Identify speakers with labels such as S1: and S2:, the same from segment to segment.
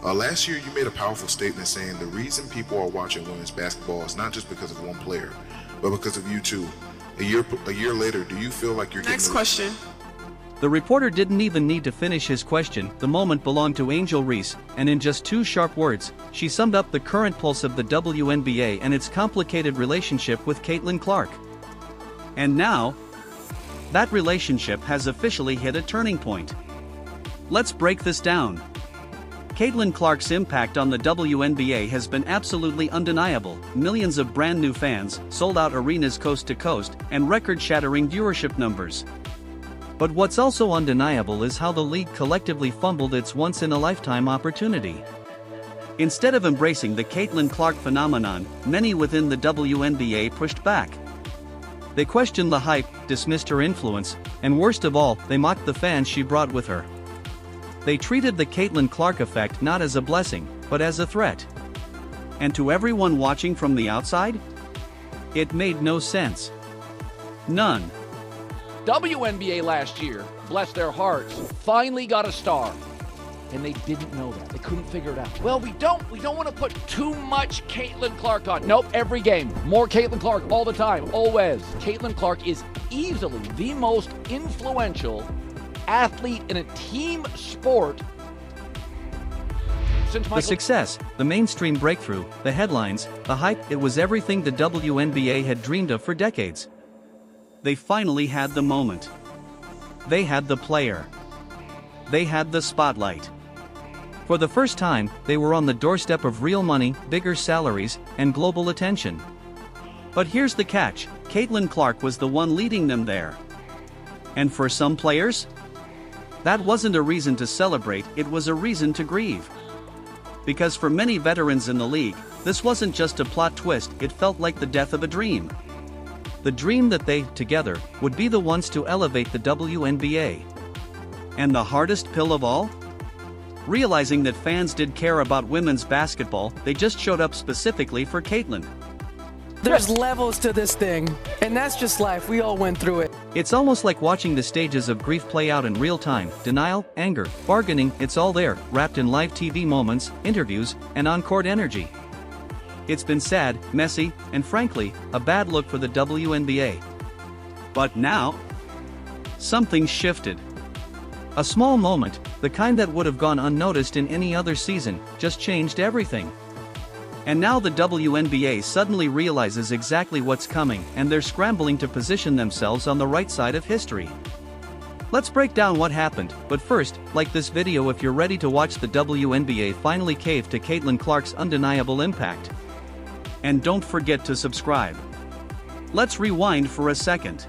S1: Last year, you made a powerful statement saying the reason people are watching women's basketball is not just because of one player, but because of you too. A year later, do you feel like you're
S2: Next question.
S3: The reporter didn't even need to finish his question. The moment belonged to Angel Reese, and in just 2 sharp words, she summed up the current pulse of the WNBA and its complicated relationship with Caitlin Clark. And now, that relationship has officially hit a turning point. Let's break this down. Caitlin Clark's impact on the WNBA has been absolutely undeniable. Millions of brand new fans, sold-out arenas coast to coast, and record-shattering viewership numbers. But what's also undeniable is how the league collectively fumbled its once-in-a-lifetime opportunity. Instead of embracing the Caitlin Clark phenomenon, many within the WNBA pushed back. They questioned the hype, dismissed her influence, and worst of all, they mocked the fans she brought with her. They treated the Caitlin Clark effect not as a blessing, but as a threat. And to everyone watching from the outside, it made no sense. None.
S4: WNBA last year, bless their hearts, finally got a star. And they didn't know that. They couldn't figure it out. Well, we don't want to put too much Caitlin Clark on. Nope, every game, more Caitlin Clark all the time, always. Caitlin Clark is easily the most influential athlete in a team sport since
S3: The success, the mainstream breakthrough, the headlines, the hype, it was everything the WNBA had dreamed of for decades. They finally had the moment. They had the player. They had the spotlight. For the first time, they were on the doorstep of real money, bigger salaries, and global attention. But here's the catch, Caitlin Clark was the one leading them there. And for some players, that wasn't a reason to celebrate, it was a reason to grieve. Because for many veterans in the league, this wasn't just a plot twist, it felt like the death of a dream. The dream that they, together, would be the ones to elevate the WNBA. And the hardest pill of all? Realizing that fans did care about women's basketball, they just showed up specifically for Caitlin.
S5: There's levels to this thing, and that's just life. We all went through it.
S3: It's almost like watching the stages of grief play out in real time. Denial, anger, bargaining, it's all there, wrapped in live TV moments, interviews, and on-court energy. It's been sad, messy, and frankly, a bad look for the WNBA. But now, something shifted. A small moment, the kind that would have gone unnoticed in any other season, just changed everything. And now the WNBA suddenly realizes exactly what's coming, and they're scrambling to position themselves on the right side of history. Let's break down what happened, but first, like this video if you're ready to watch the WNBA finally cave to Caitlin Clark's undeniable impact. And don't forget to subscribe. Let's rewind for a second.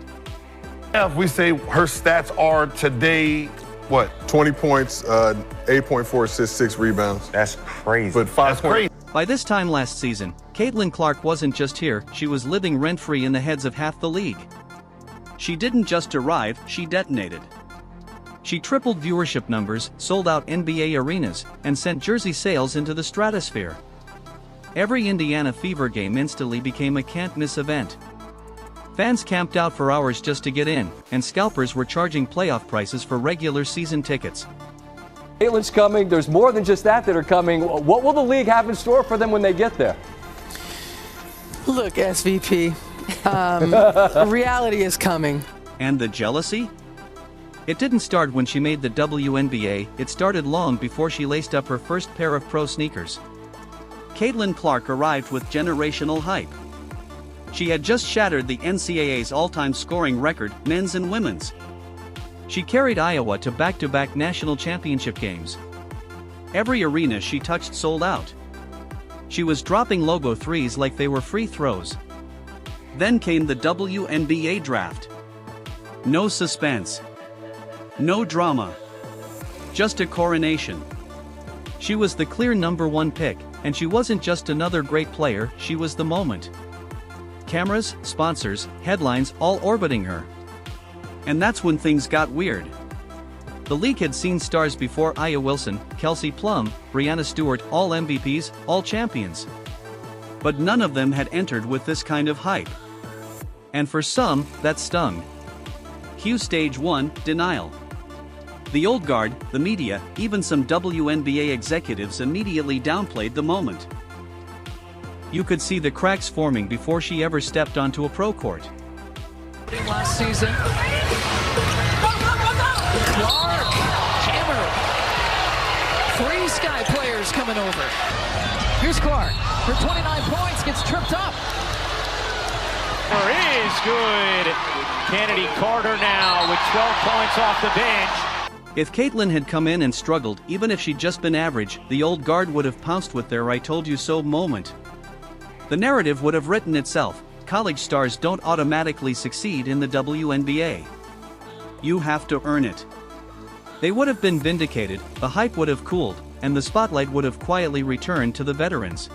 S6: If we say her stats are today, what?
S7: 20 points, 8.4 assists, 6 rebounds.
S8: That's crazy.
S7: But 5
S6: crazy.
S3: By this time last season, Caitlin Clark wasn't just here, she was living rent-free in the heads of half the league. She didn't just arrive, she detonated. She tripled viewership numbers, sold out NBA arenas, and sent jersey sales into the stratosphere. Every Indiana Fever game instantly became a can't-miss event. Fans camped out for hours just to get in, and scalpers were charging playoff prices for regular season tickets.
S9: Caitlin's coming. There's more than just that are coming. What will the league have in store for them when they get there?
S5: Look, SVP, reality is coming.
S3: And the jealousy? It didn't start when she made the WNBA, it started long before she laced up her first pair of pro sneakers. Caitlin Clark arrived with generational hype. She had just shattered the NCAA's all-time scoring record, men's and women's. She carried Iowa to back-to-back national championship games. Every arena she touched sold out. She was dropping logo threes like they were free throws. Then came the WNBA draft. No suspense. No drama. Just a coronation. She was the clear #1 pick, and she wasn't just another great player, she was the moment. Cameras, sponsors, headlines, all orbiting her. And that's when things got weird. The league had seen stars before: Aya Wilson, Kelsey Plum, Breanna Stewart, all MVPs, all champions. But none of them had entered with this kind of hype. And for some, that stung. Cue stage 1, denial. The old guard, the media, even some WNBA executives immediately downplayed the moment. You could see the cracks forming before she ever stepped onto a pro court.
S5: Last season. Clark, hammered. 3 Sky players coming over. Here's Clark. For 29 points, gets tripped up.
S2: Is good. Kennedy Carter now with 12 points off the bench.
S3: If Caitlin had come in and struggled, even if she'd just been average, the old guard would have pounced with their "I told you so" moment. The narrative would have written itself. College stars don't automatically succeed in the WNBA. You have to earn it. They would have been vindicated, the hype would have cooled, and the spotlight would have quietly returned to the veterans.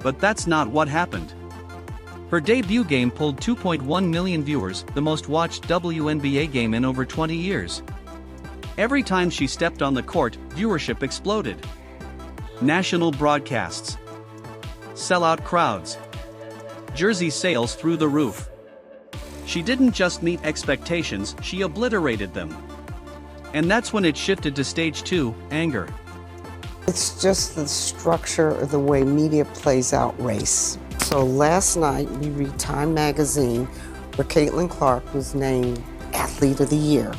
S3: But that's not what happened. Her debut game pulled 2.1 million viewers, the most watched WNBA game in over 20 years. Every time she stepped on the court, viewership exploded. National broadcasts. Sellout crowds. Jersey sales through the roof. She didn't just meet expectations, she obliterated them. And that's when it shifted to stage 2, anger.
S8: It's just the structure of the way media plays out race. So last night we read Time magazine where Caitlin Clark was named Athlete of the Year.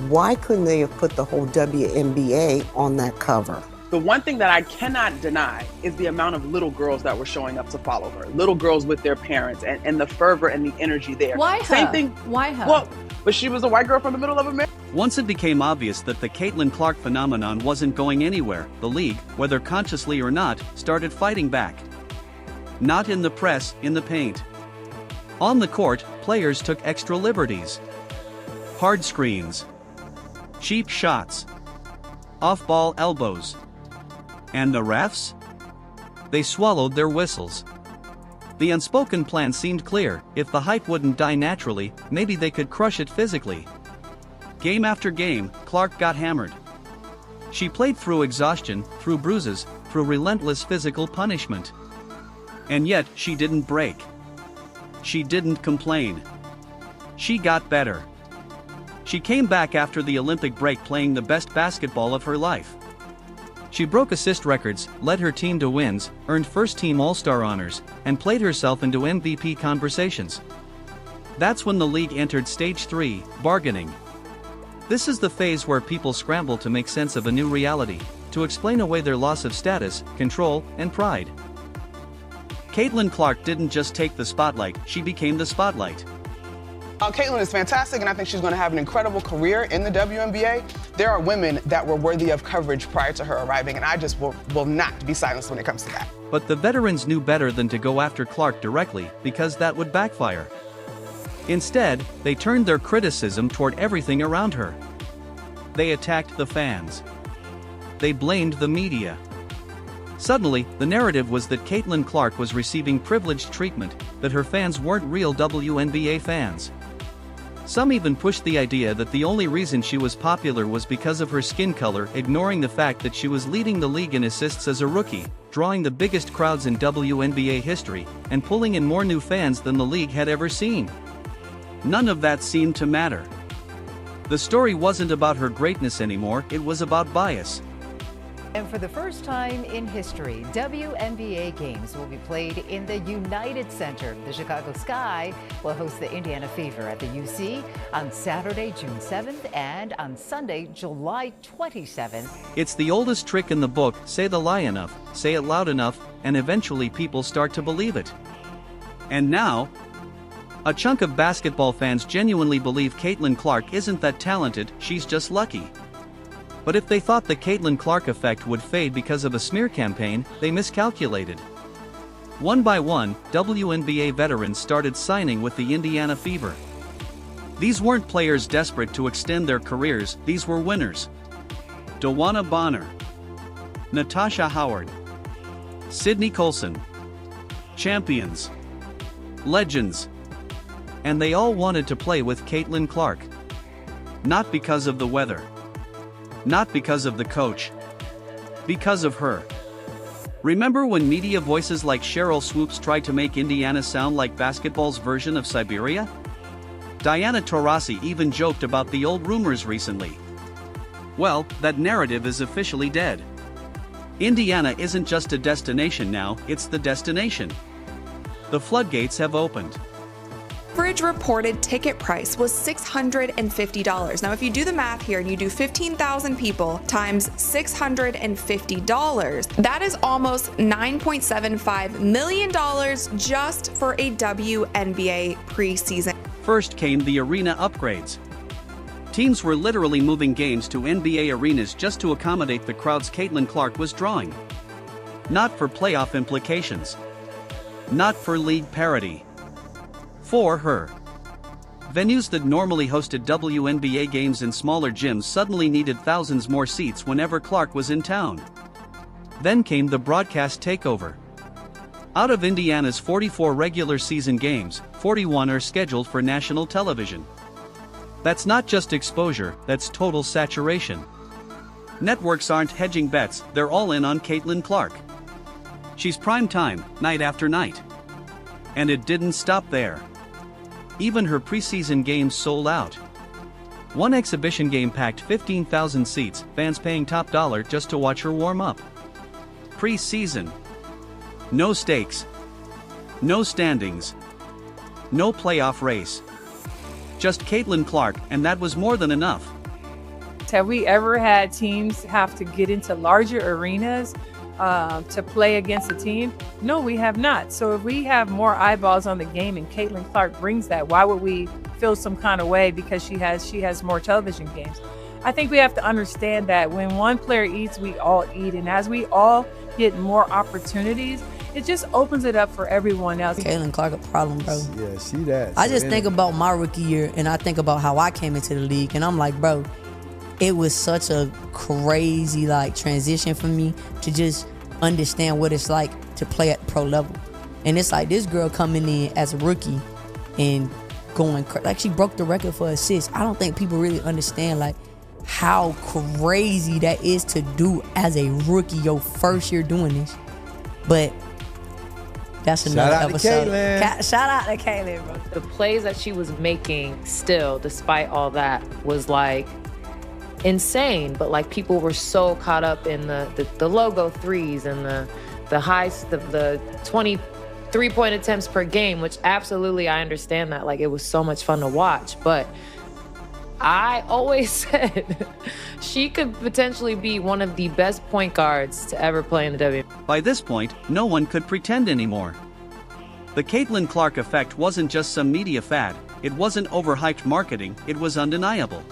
S8: Why couldn't they have put the whole WNBA on that cover?
S10: The one thing that I cannot deny is the amount of little girls that were showing up to follow her. Little girls with their parents and the fervor and the energy there.
S11: Why her?
S10: Same thing.
S11: Why her?
S10: Well, but she was a white girl from the middle of America.
S3: Once it became obvious that the Caitlin Clark phenomenon wasn't going anywhere, the league, whether consciously or not, started fighting back. Not in the press, in the paint. On the court, players took extra liberties. Hard screens. Cheap shots. Off-ball elbows. And the refs? They swallowed their whistles. The unspoken plan seemed clear: if the hype wouldn't die naturally, maybe they could crush it physically. Game after game, Clark got hammered. She played through exhaustion, through bruises, through relentless physical punishment. And yet, she didn't break. She didn't complain. She got better. She came back after the Olympic break playing the best basketball of her life. She broke assist records, led her team to wins, earned first-team All-Star honors, and played herself into MVP conversations. That's when the league entered stage 3, bargaining. This is the phase where people scramble to make sense of a new reality, to explain away their loss of status, control, and pride. Caitlin Clark didn't just take the spotlight, she became the spotlight.
S10: Caitlin is fantastic, and I think she's going to have an incredible career in the WNBA. There are women that were worthy of coverage prior to her arriving, and I just will not be silenced when it comes to that.
S3: But the veterans knew better than to go after Clark directly, because that would backfire. Instead, they turned their criticism toward everything around her. They attacked the fans. They blamed the media. Suddenly, the narrative was that Caitlin Clark was receiving privileged treatment, that her fans weren't real WNBA fans. Some even pushed the idea that the only reason she was popular was because of her skin color, ignoring the fact that she was leading the league in assists as a rookie, drawing the biggest crowds in WNBA history, and pulling in more new fans than the league had ever seen. None of that seemed to matter. The story wasn't about her greatness anymore, it was about bias.
S11: And for the first time in history, WNBA games will be played in the United Center. The Chicago Sky will host the Indiana Fever at the UC on Saturday, June 7th, and on Sunday, July 27th.
S3: It's the oldest trick in the book: say the lie enough, say it loud enough, and eventually people start to believe it. And now, a chunk of basketball fans genuinely believe Caitlin Clark isn't that talented, she's just lucky. But if they thought the Caitlin Clark effect would fade because of a smear campaign, they miscalculated. One by one, WNBA veterans started signing with the Indiana Fever. These weren't players desperate to extend their careers, these were winners. Dawana Bonner, Natasha Howard, Sydney Colson. Champions. Legends. And they all wanted to play with Caitlin Clark. Not because of the weather. Not because of the coach. Because of her. Remember when media voices like Cheryl Swoops tried to make Indiana sound like basketball's version of Siberia? Diana Taurasi even joked about the old rumors recently. Well, that narrative is officially dead. Indiana isn't just a destination now, it's the destination. The floodgates have opened.
S12: Average reported ticket price was $650. Now, if you do the math here and you do 15,000 people times $650, that is almost $9.75 million just for a WNBA preseason.
S3: First came the arena upgrades. Teams were literally moving games to NBA arenas just to accommodate the crowds Caitlin Clark was drawing. Not for playoff implications. Not for league parity. For her. Venues that normally hosted WNBA games in smaller gyms suddenly needed thousands more seats whenever Clark was in town. Then came the broadcast takeover. Out of Indiana's 44 regular season games, 41 are scheduled for national television. That's not just exposure, that's total saturation. Networks aren't hedging bets, they're all in on Caitlin Clark. She's prime time, night after night. And it didn't stop there. Even her preseason games sold out. One exhibition game packed 15,000 seats, fans paying top dollar just to watch her warm up. Preseason. No stakes. No standings. No playoff race. Just Caitlin Clark, and that was more than enough.
S13: Have we ever had teams have to get into larger arenas to play against a team? No, we have not. So if we have more eyeballs on the game and Caitlin Clark brings that, why would we feel some kind of way because she has more television games? I think we have to understand that when one player eats, we all eat. And as we all get more opportunities, it just opens it up for everyone else.
S14: Caitlin Clark a problem, bro.
S15: Yeah, see that.
S14: I just think about my rookie year and I think about how I came into the league and I'm like, bro, it was such a crazy transition for me to just understand what it's like to play at pro level. And it's like this girl coming in as a rookie and going she broke the record for assists. I don't think people really understand how crazy that is to do as a rookie your first year doing this. But that's another episode. Shout out to Caitlin, bro.
S16: The plays that she was making still, despite all that, was insane. But people were so caught up in the logo threes and the highs, the 23-point attempts per game, which absolutely I understand that. It was so much fun to watch. But I always said she could potentially be one of the best point guards to ever play in the WNBA.
S3: By this point, no one could pretend anymore. The Caitlin Clark effect wasn't just some media fad, it wasn't overhyped marketing, it was undeniable.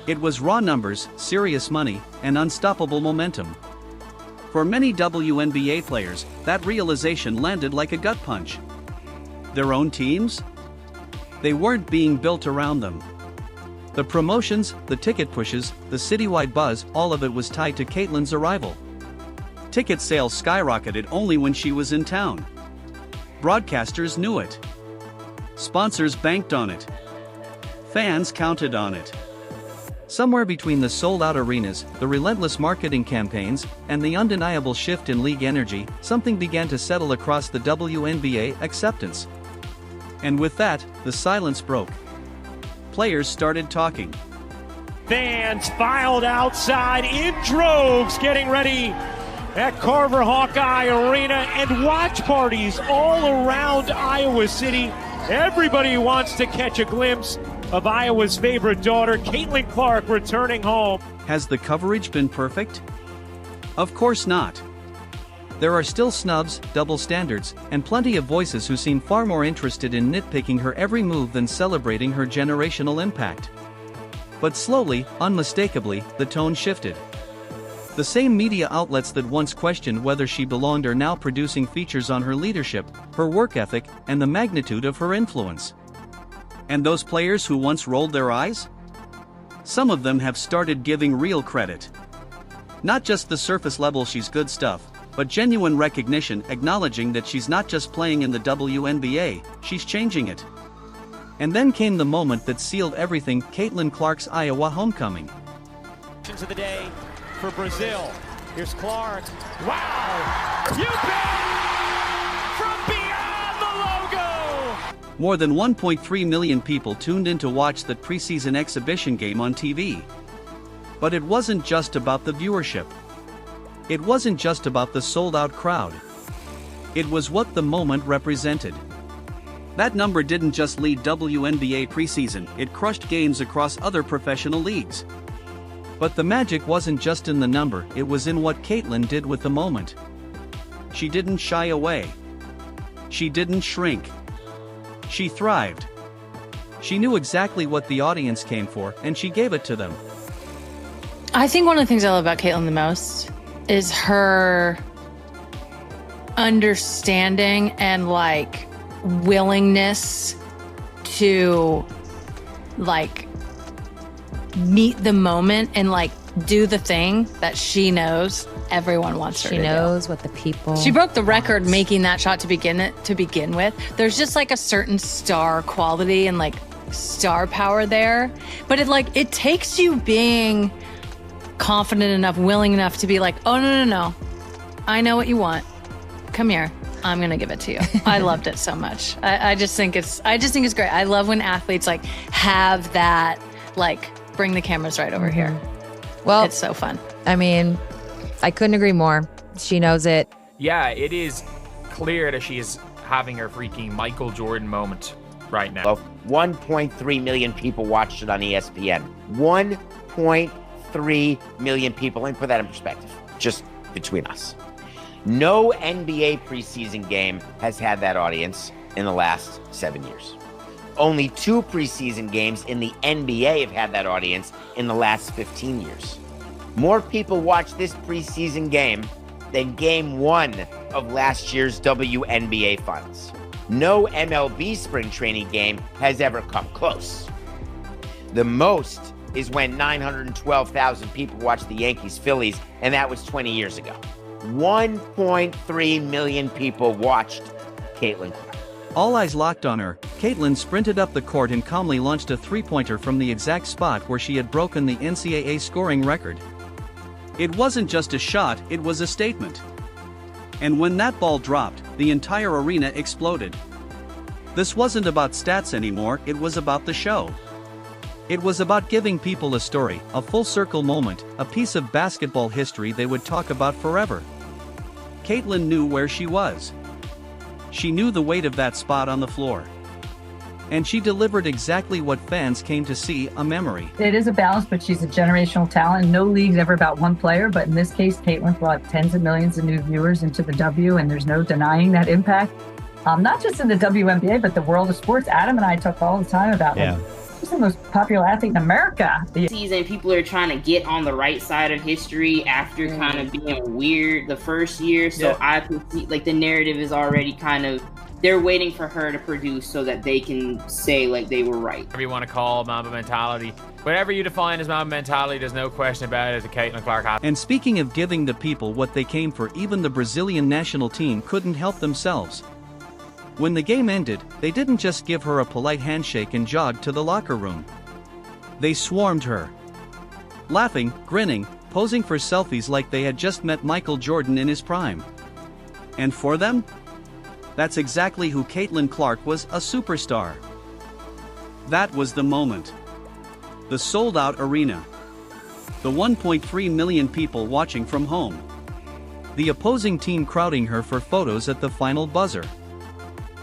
S3: It was raw numbers, serious money, and unstoppable momentum. For many WNBA players, that realization landed like a gut punch. Their own teams? They weren't being built around them. The promotions, the ticket pushes, the citywide buzz, all of it was tied to Caitlin's arrival. Ticket sales skyrocketed only when she was in town. Broadcasters knew it. Sponsors banked on it. Fans counted on it. Somewhere between the sold-out arenas, the relentless marketing campaigns, and the undeniable shift in league energy, something began to settle across the WNBA: acceptance. And with that, the silence broke. Players started talking.
S2: Fans filed outside in droves, getting ready at Carver Hawkeye Arena, and watch parties all around Iowa City. Everybody wants to catch a glimpse of Iowa's favorite daughter, Caitlin Clark, returning home.
S3: Has the coverage been perfect? Of course not. There are still snubs, double standards, and plenty of voices who seem far more interested in nitpicking her every move than celebrating her generational impact. But slowly, unmistakably, the tone shifted. The same media outlets that once questioned whether she belonged are now producing features on her leadership, her work ethic, and the magnitude of her influence. And those players who once rolled their eyes? Some of them have started giving real credit. Not just the surface level "she's good stuff," but genuine recognition, acknowledging that she's not just playing in the WNBA, she's changing it. And then came the moment that sealed everything: Caitlin Clark's Iowa homecoming.
S2: Of the day for Brazil. Here's Clark. Wow! You bet! From beyond the logo!
S3: More than 1.3 million people tuned in to watch that preseason exhibition game on TV. But it wasn't just about the viewership. It wasn't just about the sold-out crowd. It was what the moment represented. That number didn't just lead WNBA preseason, it crushed games across other professional leagues. But the magic wasn't just in the number, it was in what Caitlin did with the moment. She didn't shy away. She didn't shrink. She thrived. She knew exactly what the audience came for, and she gave it to them.
S15: I think one of the things I love about Caitlin the most is her understanding and like willingness to like meet the moment and like do the thing that she knows everyone wants her to do.
S16: She knows what the people.
S15: She broke the record making that shot to begin with. There's just like a certain star quality and like star power there, but it takes you being confident enough, willing enough to be like, oh no, I know what you want. Come here. I'm gonna give it to you. I loved it so much. I just think it's great. I love when athletes like have that like bring the cameras right over here.
S16: Well,
S15: it's so fun.
S16: I mean, I couldn't agree more. She knows it.
S17: Yeah, it is clear that she is having her freaking Michael Jordan moment right now.
S18: 1.3 million people watched it on ESPN. 1.3 million people. Let me put that in perspective, just between us. No NBA preseason game has had that audience in the last 7 years. Only 2 preseason games in the NBA have had that audience in the last 15 years. More people watched this preseason game than game 1 of last year's WNBA finals. No MLB spring training game has ever come close. The most is when 912,000 people watched the Yankees-Phillies, and that was 20 years ago. 1.3 million people watched Caitlin Clark.
S3: All eyes locked on her, Caitlin sprinted up the court and calmly launched a three-pointer from the exact spot where she had broken the NCAA scoring record. It wasn't just a shot, it was a statement. And when that ball dropped, the entire arena exploded. This wasn't about stats anymore, it was about the show. It was about giving people a story, a full-circle moment, a piece of basketball history they would talk about forever. Caitlin knew where she was. She knew the weight of that spot on the floor. And she delivered exactly what fans came to see, a memory.
S19: It is a balance, but she's a generational talent. No league's ever about one player, but in this case, Caitlin brought tens of millions of new viewers into the W, and there's no denying that impact. Not just in the WNBA, but the world of sports. Adam and I talk all the time about she's the most popular athlete in America.
S20: Season, people are trying to get on the right side of history after kind of being weird the first year. So I can see like the narrative is already kind of, they're waiting for her to produce so that they can say like they were right.
S17: Whatever you want to call Mamba mentality, whatever you define as Mamba mentality, there's no question about it as a Caitlin Clark.
S3: And speaking of giving the people what they came for, even the Brazilian national team couldn't help themselves. When the game ended, they didn't just give her a polite handshake and jog to the locker room. They swarmed her. Laughing, grinning, posing for selfies like they had just met Michael Jordan in his prime. And for them? That's exactly who Caitlin Clark was, a superstar. That was the moment. The sold-out arena. The 1.3 million people watching from home. The opposing team crowding her for photos at the final buzzer.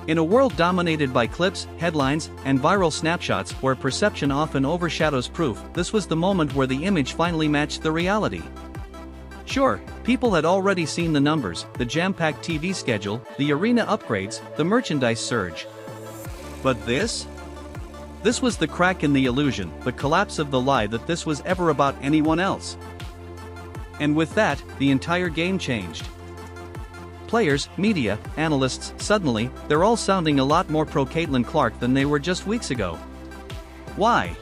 S3: In a world dominated by clips, headlines, and viral snapshots where perception often overshadows proof, this was the moment where the image finally matched the reality. Sure, people had already seen the numbers, the jam-packed TV schedule, the arena upgrades, the merchandise surge. But this? This was the crack in the illusion, the collapse of the lie that this was ever about anyone else. And with that, the entire game changed. Players, media, analysts, suddenly, they're all sounding a lot more pro Caitlin Clark than they were just weeks ago. Why?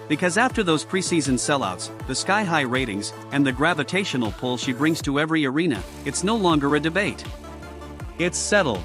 S3: Because after those preseason sellouts, the sky-high ratings, and the gravitational pull she brings to every arena, it's no longer a debate. It's settled.